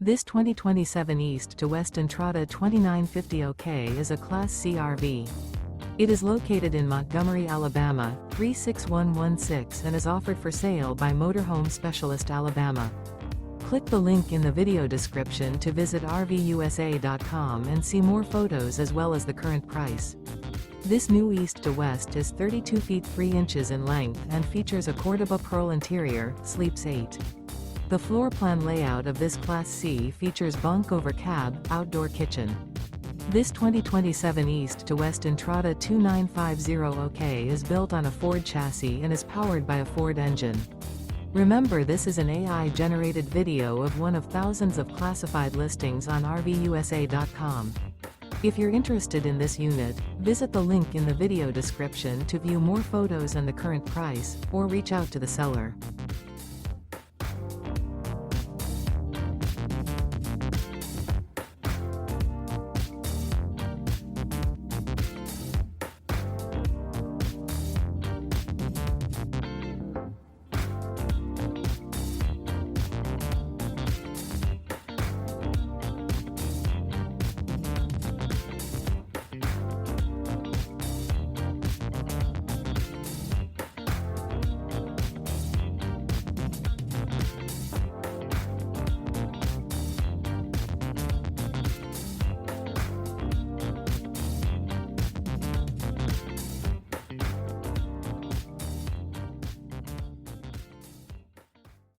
This 2027 East to West Entrada 2950 OK is a Class C RV. It is located in Montgomery, Alabama, 36116 and is offered for sale by Motorhome Specialist Alabama. Click the link in the video description to visit RVUSA.com and see more photos as well as the current price. This new East to West is 32 feet 3 inches in length and features a Cordoba Pearl interior, sleeps 8. The floor plan layout of this Class C features bunk over cab, outdoor kitchen. This 2027 East to West Entrada 2950 OK is built on a Ford chassis and is powered by a Ford engine. Remember, this is an AI-generated video of one of thousands of classified listings on RVUSA.com. If you're interested in this unit, visit the link in the video description to view more photos and the current price, or reach out to the seller.